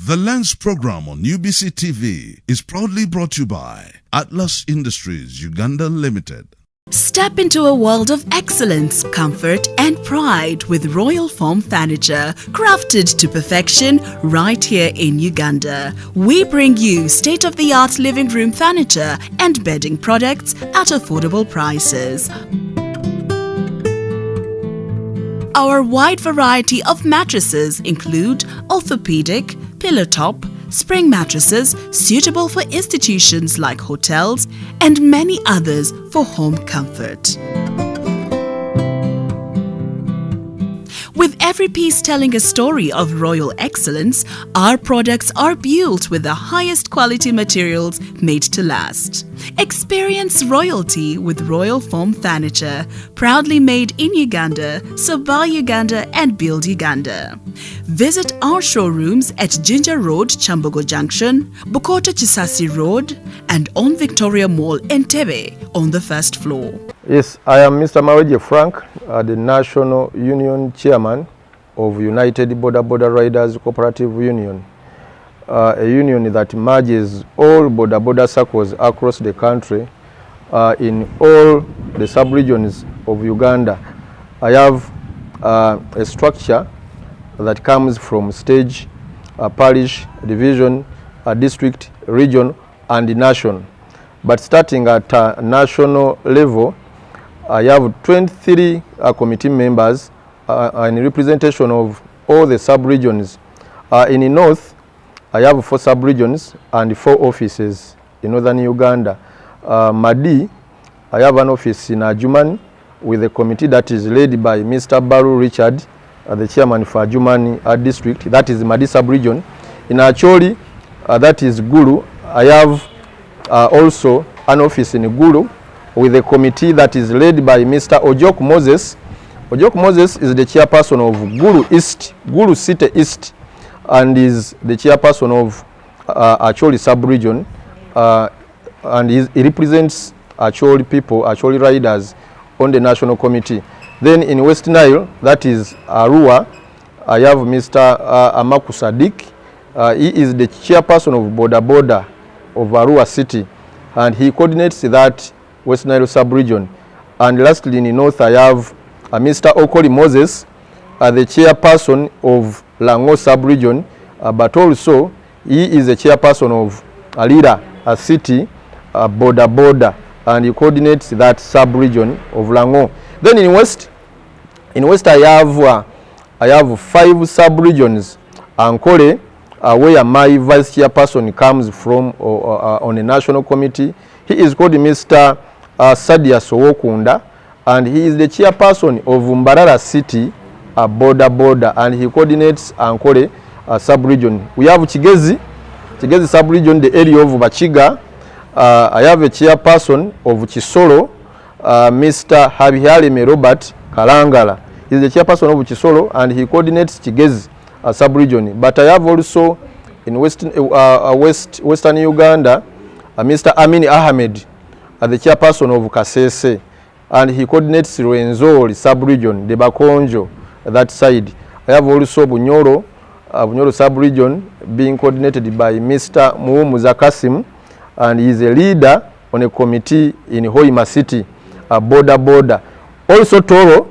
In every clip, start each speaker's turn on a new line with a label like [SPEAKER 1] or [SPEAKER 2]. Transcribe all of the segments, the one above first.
[SPEAKER 1] The Lens program on UBC TV is proudly brought to you by Atlas Industries Uganda Limited.
[SPEAKER 2] Step into a world of excellence, comfort and pride with Royal Foam Furniture, crafted to perfection right here in Uganda. We bring you state-of-the-art living room furniture and bedding products at affordable prices. Our wide variety of mattresses include orthopedic, pillow top, spring mattresses suitable for institutions like hotels and many others for home comfort. With every piece telling a story of royal excellence, our products are built with the highest quality materials made to last. Experience royalty with Royal Foam Furniture, proudly made in Uganda, so buy Uganda and build Uganda. Visit our showrooms at Jinja Road, Chambogo Junction, Bukoto Chisasi Road, and on Victoria Mall, Entebbe, on the first floor.
[SPEAKER 3] Yes, I am Mr. Maweje Frank, the National Union Chairman of United Border Riders Cooperative Union, a union that merges all border circles across the country in all the sub-regions of Uganda. I have a structure that comes from stage, parish, division, district, region, and nation. But starting at national level, I have 23 committee members in representation of all the sub-regions. In the north, I have 4 sub-regions and 4 offices in northern Uganda. Madi, I have an office in Adjumani with a committee that is led by Mr. Baru Richard, the chairman for Adjumani district. That is Madi sub-region. In Acholi, that is Gulu. I have also an office in Gulu with a committee that is led by Mr. Ojok Moses. Ojok Moses is the chairperson of Gulu East, Gulu City East, and is the chairperson of Acholi sub-region, and he represents Acholi people, Acholi riders on the national committee. Then in West Nile, that is Arua, I have Mr. Amaku Sadiq. He is the chairperson of Boda of Arua City, and he coordinates that West Nile sub-region. And lastly, in the north, I have Mr. Okoli Moses, the chairperson of Lango sub-region, but also he is the chairperson of Alira City, Boda, and he coordinates that sub-region of Lango. Then in west I have 5 sub-regions. Ankole, where my vice chairperson comes from on a national committee. He is called Mr. Sadia Sowokunda, and he is the chairperson of Mbarara City, Boda, and he coordinates Ankole sub-region. We have Chigezi sub-region, the area of Bachiga. I have a chairperson of Chisolo, Mr. Habihalime Robert Kalangala. He is the chairperson of Chisolo, and he coordinates Chigezi sub-region. But I have also in western Uganda, Mr. Amini Ahmed, the chairperson of Kasese, and he coordinates Rwenzori sub-region, the Bakonjo, that side. I have also Bunyoro sub-region being coordinated by Mr. Muumuza Kasim, and he is a leader on a committee in Hoima City, Boda. Also Toro,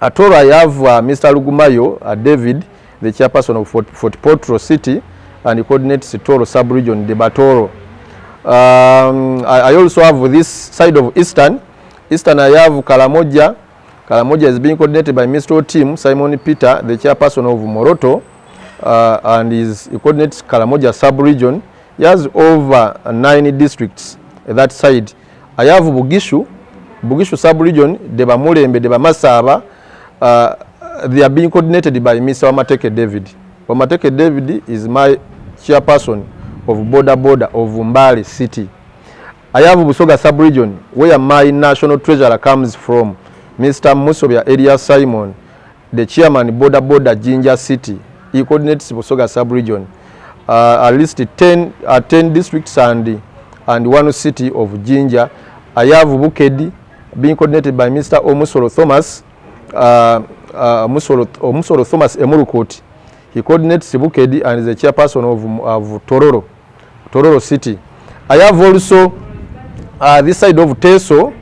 [SPEAKER 3] I have Mr. Lugumayo David, the chairperson of Fort Portal City, and he coordinates Toro sub-region, the Batoro. I also have this side of Eastern, I have Kalamoja. Kalamoja is being coordinated by Mr. Tim Simon Peter, the chairperson of Moroto, and he coordinates Kalamoja sub-region. He has over 9 districts that side. I have Bugishu sub-region, Deba Mulembe, Deba Masaba. They are being coordinated by Mr. Wamateke David. Wamateke David is my chairperson of Boda of Mbale City. I have Busoga sub-region, where my national treasurer comes from, Mr. Musobya Elias Simon, the chairman Boda Jinja City. He coordinates Busoga sub-region. At least 10 districts and 1 city of Jinja. I have Bukedi being coordinated by Mr. Omusoro Thomas, Musoro Thomas Emurukoti. He coordinates Sibukedi and is the chairperson of Tororo City. I have also this side of Teso,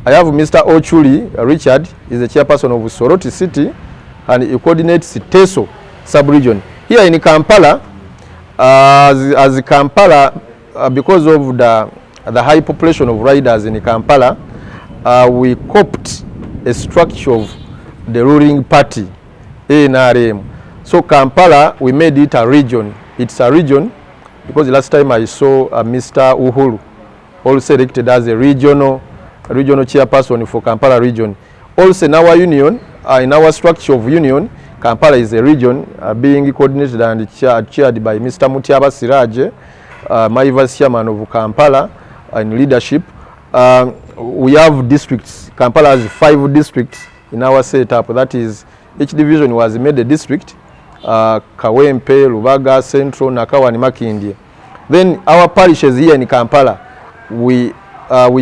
[SPEAKER 3] I have Mr. Ochuli Richard, is the chairperson of Soroti City, and he coordinates Teso sub-region. Here in Kampala, as Kampala, because of the high population of riders in Kampala, we copied a structure of the ruling party, NRM. So Kampala, we made it a region. It's a region because last time I saw Mr. Uhuru also elected as a regional chairperson for Kampala region. Also in our union, in our structure of union, Kampala is a region being coordinated and chaired by Mr. Mutiaba Siraje, my vice chairman of Kampala in leadership. We have districts. Kampala has 5 districts in our setup. That is, each division was made a district. Kawempe, Lubaga, Central, Nakawa and Makindye. Then our parishes here in Kampala, we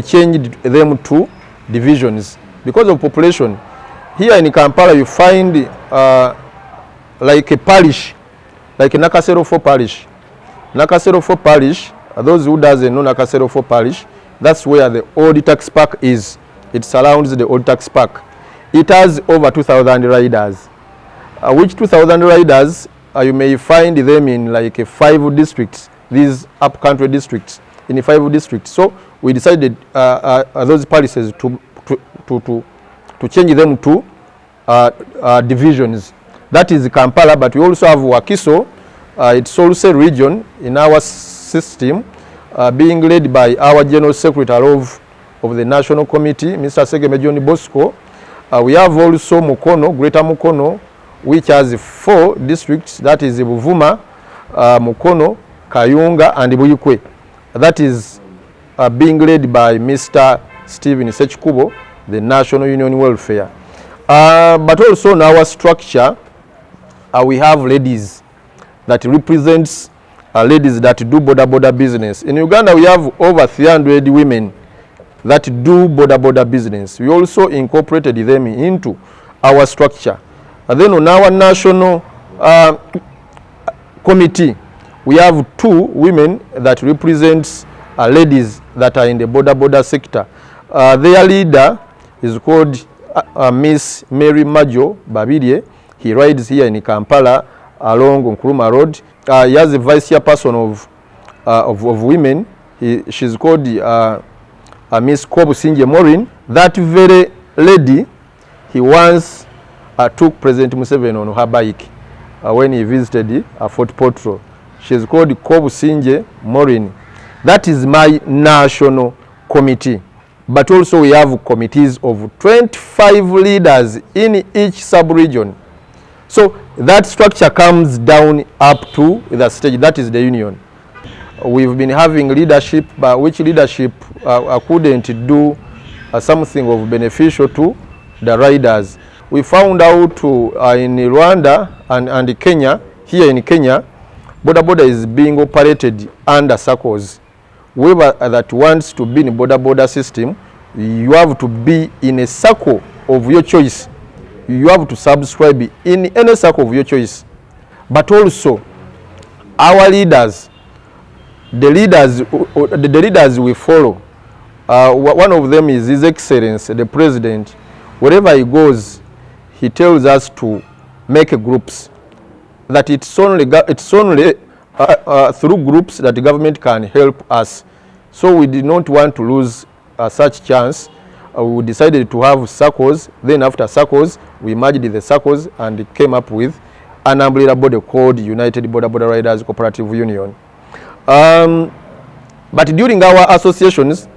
[SPEAKER 3] changed them to divisions because of population. Here in Kampala you find like a parish, like Nakasero 4 parish. Nakasero 4 parish, those who doesn't know Nakasero 4 parish, that's where the old tax park is. It surrounds the old tax park. It has over 2,000 riders. Which 2,000 riders, you may find them in like 5 districts, these up-country districts, in 5 districts. So we decided those parishes to change them to divisions. That is Kampala, but we also have Wakiso. It's also a region in our system, being led by our General Secretary of the National Committee, Mr. Segeme John Bosco. We have also Mukono, Greater Mukono, which has 4 districts, that is Buvuma, Mukono, Kayunga and Buyukwe. That is being led by Mr. Stephen Sechkubo, the National Union Welfare. But also in our structure, we have ladies that represents ladies that do border business. In Uganda, we have over 300 women that do border business. We also incorporated them into our structure. And then on our national committee, we have 2 women that represents ladies that are in the border sector. Their leader is called Miss Mary Majo Babirie. He rides here in Kampala along Nkrumah Road. He has a vice chairperson of women. She's called Miss Kobusinje Morin. That very lady, he once took President Museveni on her bike when he visited Fort Portal. She's called Kobusinje Morin. That is my national committee. But also we have committees of 25 leaders in each sub-region. So that structure comes down up to the stage, that is the union. We've been having leadership, but which leadership couldn't do something of beneficial to the riders. We found out in Rwanda and Kenya, here in Kenya, border is being operated under SACCOs. Whoever that wants to be in border system, you have to be in a SACCO of your choice. You have to subscribe in any SACCO of your choice. But also, our leaders, the leaders we follow, one of them is His Excellency, the President. Wherever he goes, he tells us to make groups. That it's only through groups that the government can help us. So we did not want to lose such chance. We decided to have SACCOs. Then after SACCOs, we merged the SACCOs and came up with an umbrella body called United Border Riders Cooperative Union. But during our associations,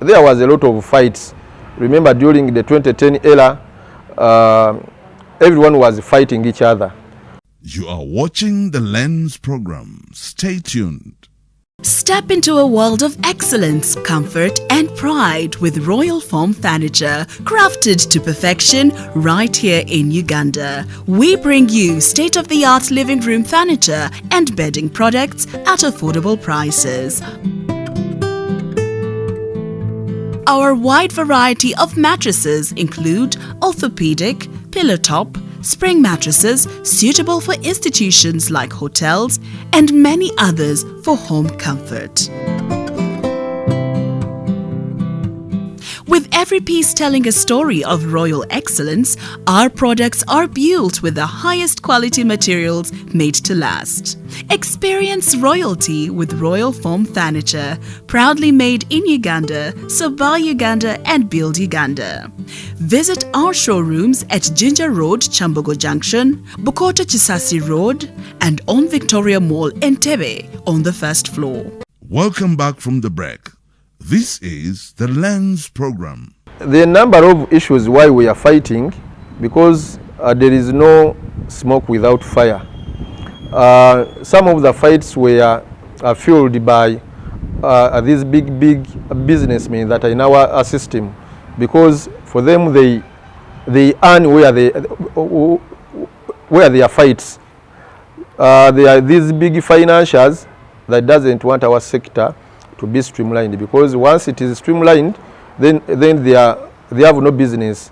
[SPEAKER 3] there was a lot of fights. Remember, during the 2010 era, everyone was fighting each other.
[SPEAKER 1] You are watching the Lens program. Stay tuned.
[SPEAKER 2] Step into a world of excellence, comfort and pride with Royal Foam Furniture, crafted to perfection right here in Uganda. We bring you state-of-the-art living room furniture and bedding products at affordable prices. Our wide variety of mattresses include orthopedic, pillow top, spring mattresses suitable for institutions like hotels, and many others for home comfort. With every piece telling a story of royal excellence, our products are built with the highest quality materials made to last. Experience royalty with Royal Foam Furniture, proudly made in Uganda, so buy Uganda and build Uganda. Visit our showrooms at Ginger Road, Chambogo Junction, Bukota Chisasi Road, and on Victoria Mall, Entebbe, on the first floor.
[SPEAKER 1] Welcome back from the break. This is the Lens program.
[SPEAKER 3] The number of issues why we are fighting, because there is no smoke without fire. Some of the fights were fueled by these big businessmen that are in our system, because for them they earn where their fights. They are these big financiers that doesn't want our sector to be streamlined, because once it is streamlined, then they have no business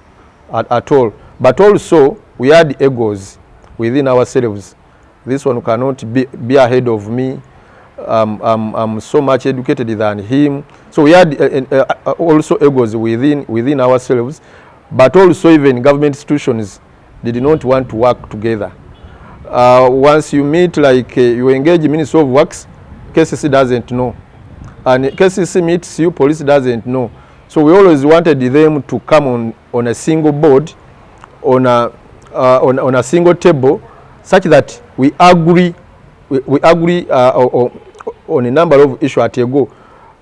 [SPEAKER 3] at all. But also we had egos within ourselves. This one cannot be ahead of me. I'm so much educated than him. So we had also egos within ourselves. But also even government institutions did not want to work together. Once you meet, like you engage Ministry of Works, KCC doesn't know. And KCC meets you, police doesn't know. So we always wanted them to come on a single board, on a single table, such that we agree on a number of issues at a go.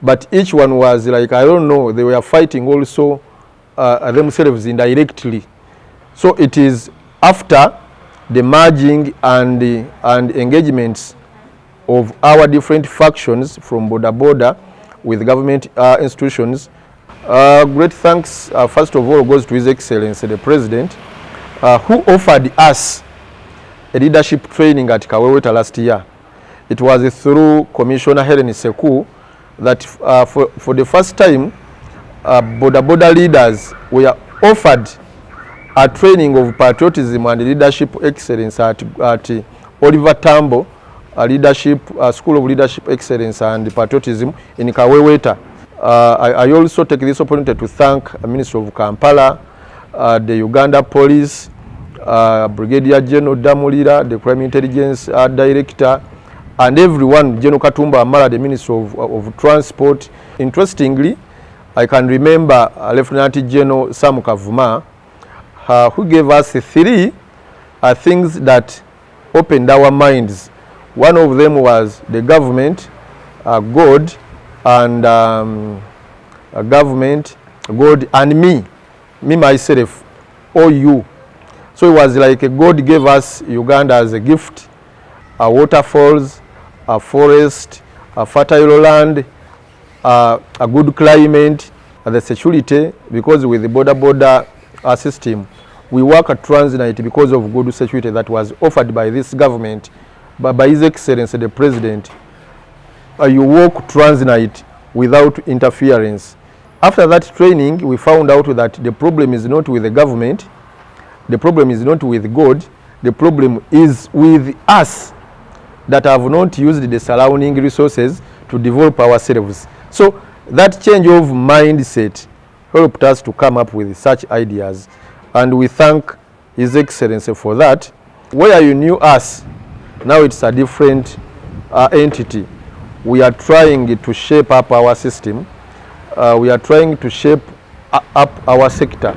[SPEAKER 3] But each one was like, I don't know, they were fighting also themselves indirectly. So it is after the merging and engagements of our different factions from border with government institutions. Great thanks, first of all, goes to His Excellency the President, who offered us a leadership training at Kaweweta last year. It was through Commissioner Helen Seku that for the first time, border leaders were offered a training of patriotism and leadership excellence at Oliver Tambo School of Leadership Excellence and Patriotism in Kaweweta. I also take this opportunity to thank the Minister of Kampala, the Uganda Police, Brigadier General Damulira, the Crime Intelligence Director, and everyone, General Katumba Amala, the Minister of Transport. Interestingly, I can remember Lieutenant General Sam Kavuma, who gave us 3 things that opened our minds. One of them was the government, God, and government, God, and me myself, or you. So it was like God gave us Uganda as a gift, waterfalls, a forest, a fertile land, a good climate, and the security, because with the border system, we work at Transnight because of good security that was offered by this government. But by His Excellency the President, you walk Transnight without interference. After that training, we found out that the problem is not with the government, the problem is not with God, the problem is with us that have not used the surrounding resources to develop ourselves. So that change of mindset helped us to come up with such ideas, and we thank His Excellency for that. Where you knew us, now it's a different entity. We are trying to shape up our system. We are trying to shape up our sector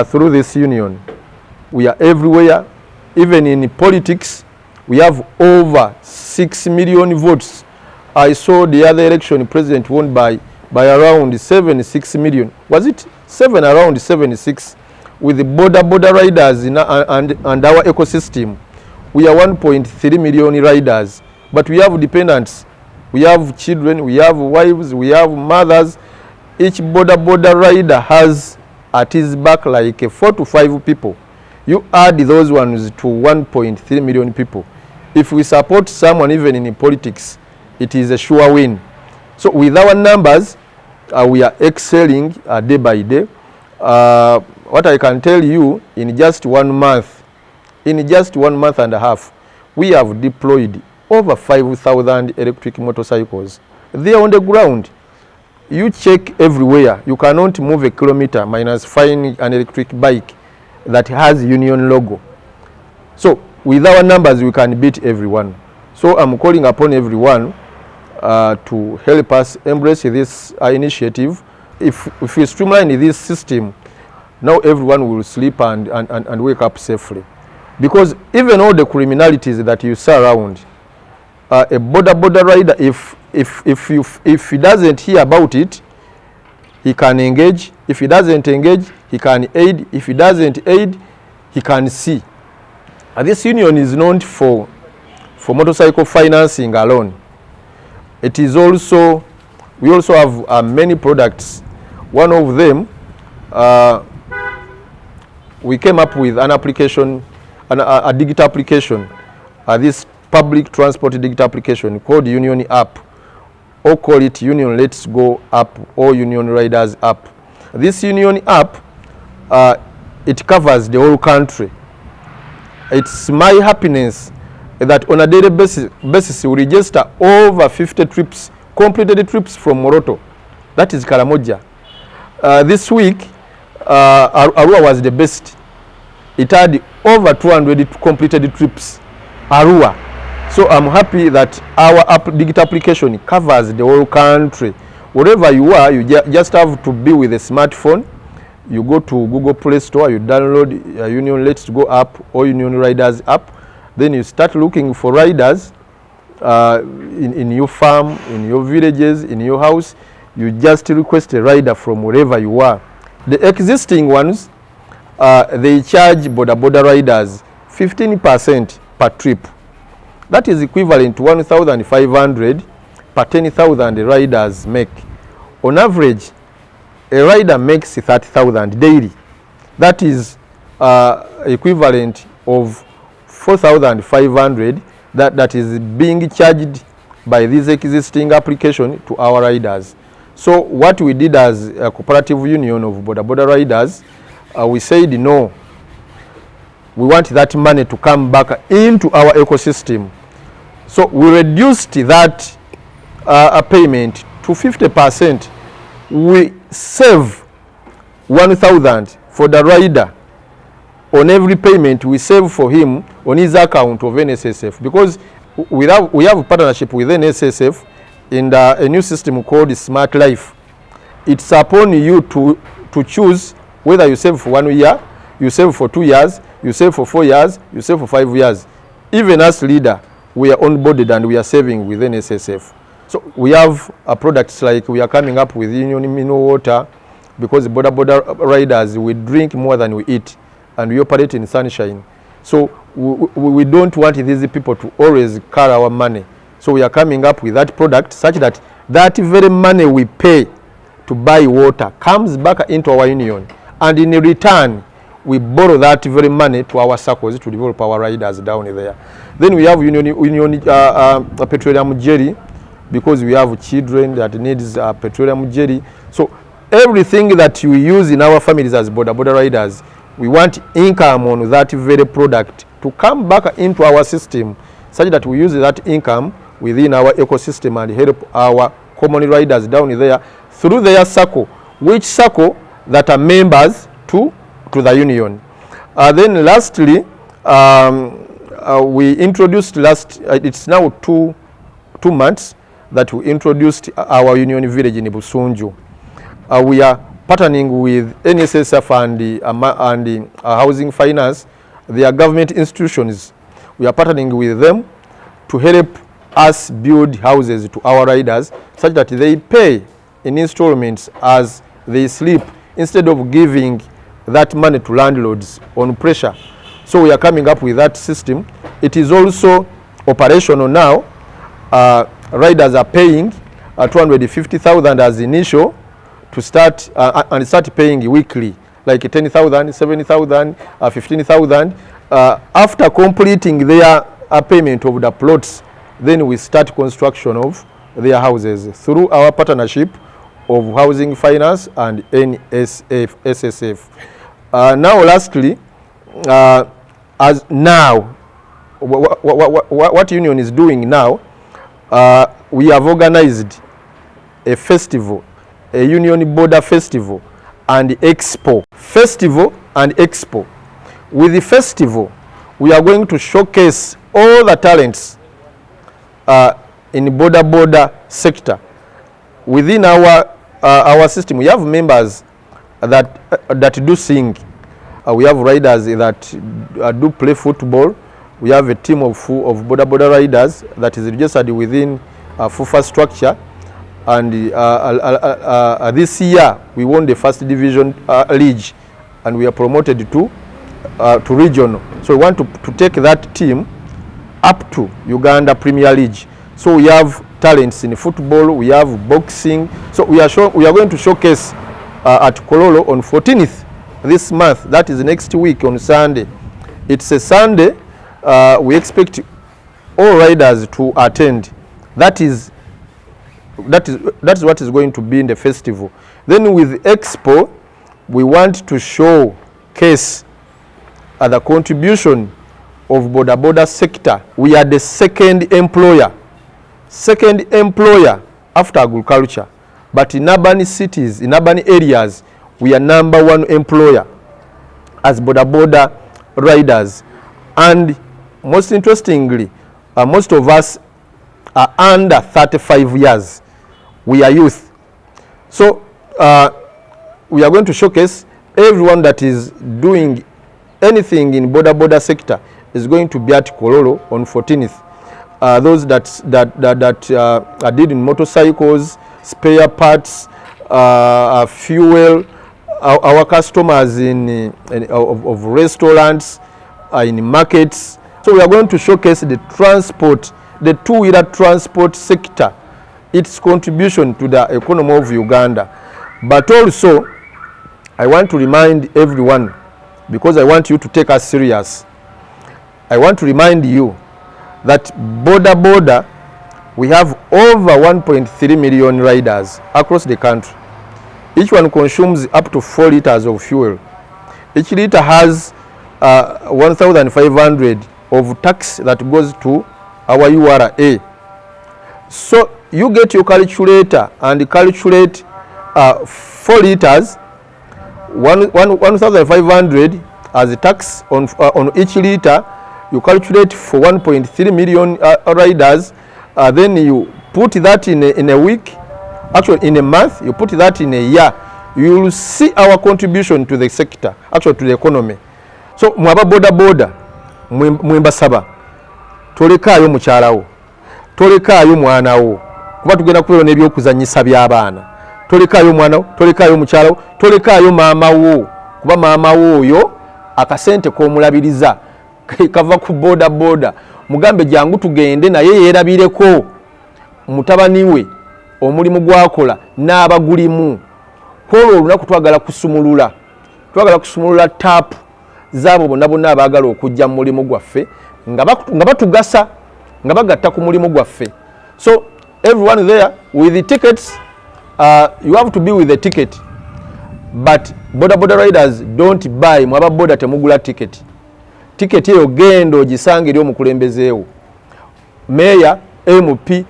[SPEAKER 3] through this union. We are everywhere. Even in politics, we have over 6 million votes. I saw the other election, President won by around 76 million. Was it 7? Around 76. With the border riders and our ecosystem, we are 1.3 million riders, but we have dependents, we have children, we have wives, we have mothers. Each border rider has at his back like 4 to 5 people. You add those ones to 1.3 million people. If we support someone even in politics, it is a sure win. So with our numbers, we are excelling day by day. What I can tell you, in just 1 month, in just 1 month and a half, we have deployed over 5,000 electric motorcycles. They are on the ground. You check everywhere. You cannot move a kilometer minus find an electric bike that has Union logo. So with our numbers, we can beat everyone. So I'm calling upon everyone to help us embrace this initiative. If we streamline this system, now everyone will sleep and wake up safely. Because even all the criminalities that you see around, a border rider, if he doesn't hear about it, he can engage. If he doesn't engage, he can aid. If he doesn't aid, he can see. This union is known for motorcycle financing alone. It is also, we also have many products. One of them, we came up with an application, a digital application, this public transport digital application called Union App, or call it Union Let's Go App or Union Riders App. This Union App, it covers the whole country. It's my happiness that on a daily basis we register over 50 trips, completed trips from Moroto. That is Karamoja. This week, Arua was the best. It had over 200 completed trips. Arua. So I'm happy that our digital application covers the whole country. Wherever you are, you just have to be with a smartphone. You go to Google Play Store, you download Union Let's Go app or Union Riders app. Then you start looking for riders in your farm, in your villages, in your house. You just request a rider from wherever you are. The existing ones, they charge border riders 15% per trip. That is equivalent to 1,500 per 10,000 riders make. On average, a rider makes 30,000 daily. That is equivalent of 4,500 that is being charged by this existing application to our riders. So what we did as a cooperative union of border riders, we said no. We want that money to come back into our ecosystem. So we reduced that payment to 50%. We save 1,000 for the rider. On every payment we save for him on his account of NSSF, because we have a partnership with NSSF in a new system called Smart Life. It's upon you to choose whether you save for 1 year, you save for 2 years, you save for 4 years, you save for 5 years. Even as leader, we are onboarded and we are saving with NSSF. So we have products like we are coming up with Union Mineral Water, because border riders, we drink more than we eat and we operate in sunshine. So we don't want these people to always carry our money. So we are coming up with that product such that that very money we pay to buy water comes back into our union, and in return we borrow that very money to our circles to develop our riders down there. Then we have Union petroleum jelly, because we have children that needs petroleum jelly. So everything that we use in our families as border riders, we want income on that very product to come back into our system, such that we use that income within our ecosystem and help our common riders down there through their circle, which circle that are members to the union. Then lastly, we introduced it's now two months that we introduced our union village in Busunju. We are partnering with NSSF and Housing Finance. They are government institutions. We are partnering with them to help us build houses to our riders, such that they pay in installments as they sleep, instead of giving that money to landlords on pressure. So we are coming up with that system. It is also operational now. Riders are paying 250,000 as initial to start and start paying weekly, like 10,000, 7,000, 15,000. After completing their payment of the plots, then we start construction of their houses through our partnership of Housing Finance and NSSF. Now lastly, as now, what union is doing now, we have organized a festival, a union border festival and expo. Festival and expo. With the festival, we are going to showcase all the talents in the border sector. Within our system, we have members that do sing. We have riders that do play football. We have a team of border riders that is registered within FUFA structure. And this year, we won the first division league, and we are promoted to regional. So we want to take that team up to Uganda Premier League. So we have talents in football, we have boxing. So we are going to showcase at Kololo on 14th this month. That is next week on Sunday. It's a Sunday. We expect all riders to attend. That is what is going to be in the festival. Then with Expo, we want to showcase the contribution of border sector. We are the second employer after agriculture. But in urban cities, in urban areas, we are number one employer as border riders. And most interestingly, most of us are under 35 years. We are youth. So we are going to showcase everyone that is doing anything in border sector is going to be at Kololo on 14th. Those that are dealing motorcycles, spare parts, fuel, our customers of restaurants, in markets. So we are going to showcase the transport, the two-wheeler transport sector, its contribution to the economy of Uganda. But also, I want to remind everyone, because I want you to take us serious, I want to remind you that border, we have over 1.3 million riders across the country. Each one consumes up to 4 liters of fuel. Each liter has 1,500 of tax that goes to our URA. So you get your calculator and calculate 4 liters, 1,500 as a tax on each liter. You calculate for 1.3 million riders. Then you put that in a week, actually in a month, you put that in a year. You will see our contribution to the sector, actually to the economy. So mwaba boda mwembasaba tolekaayo mukyalawo, tolekaayo mwanawo, kuba tugenda kubeera n'ebyokuzanyisa by'abaana. Tolekaayo mwanawo, tolekaayo mukyalawo, tolekaayo maamawo, kuba maamawo oyo akasente k'omulabiriza kava ku boda. Mugambe jangu tugende naye yeerabireko mutabani we omulimu gwakola n'abagulimu. Kwolwo olunaku twagala kusumulula taapu zabo bonna abaagala okujja mu mulimu gwaffe nga batugasa, nga bagatta ku mulimu gwaffe. So everyone there with the tickets, you have to be with the ticket. But border riders don't buy. Mwaba boda temugula ticket. Ticket eyo gendo ogisange eri omukulembezeewo. Mayor, MP,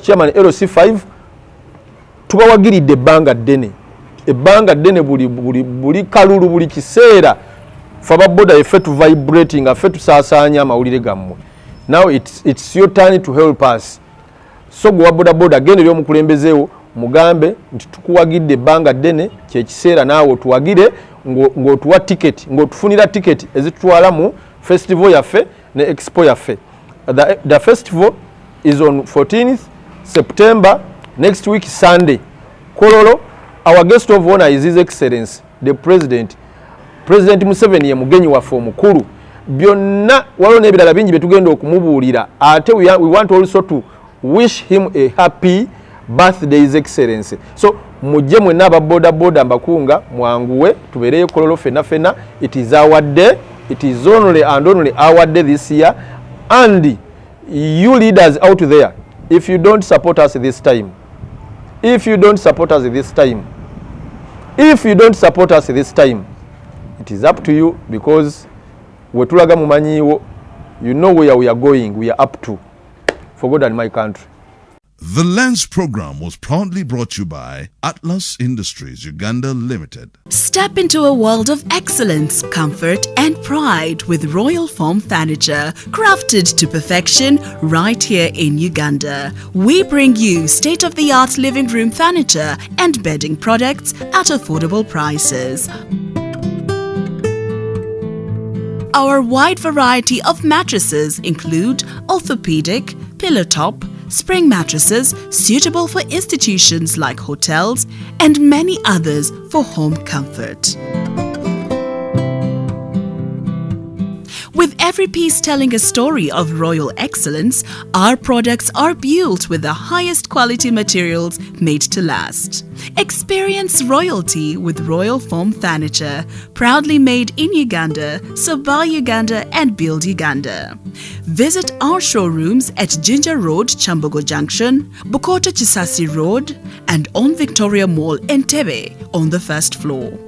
[SPEAKER 3] chairman LC5 tubawagiridde ebbanga ddene buli kalulu buli kiseera faba boda effe tu vibrating affe tusaasaanya amawulire gammwe. Now it's your turn to help us. So gwa boda genda eri omukulembezeewo mugambe nti tukuwagidde ebbanga ddene kyekiseera naawe otuwagire ng'otuwa ticket, ng'otufunira ticket ezitutwala mu festival yaffe ne expo yaffe. The festival is on 14th September, next week Sunday. Kololo, our guest of honor is His Excellency the President Museveni, ye mugenyi waffe omukulu. Byonna waliwo n'ebirala bingi bye tugenda okumubuulira. Ate we want also to wish him a happy birthday, His Excellency. So mujje mwenna aba boda mbakunga mwanguwe tubeereyo Kololo fena. It is our day. It is only and only our day this year. And you leaders out there, if you don't support us this time, it is up to you, because wetulaga mumanyiwo, you know where we are going, we are up to, for God and my country.
[SPEAKER 1] The Lens program was proudly brought to you by Atlas Industries Uganda Limited.
[SPEAKER 2] Step into a world of excellence, comfort and pride with Royal Foam Furniture, crafted to perfection right here in Uganda. We bring you state-of-the-art living room furniture and bedding products at affordable prices. Our wide variety of mattresses include orthopedic, pillow top, spring mattresses suitable for institutions like hotels, and many others for home comfort. With every piece telling a story of royal excellence, our products are built with the highest quality materials made to last. Experience royalty with Royal Foam Furniture, proudly made in Uganda, so buy Uganda and build Uganda. Visit our showrooms at Ginger Road, Chambogo Junction, Bukota Chisasi Road, and on Victoria Mall, Entebbe, on the first floor.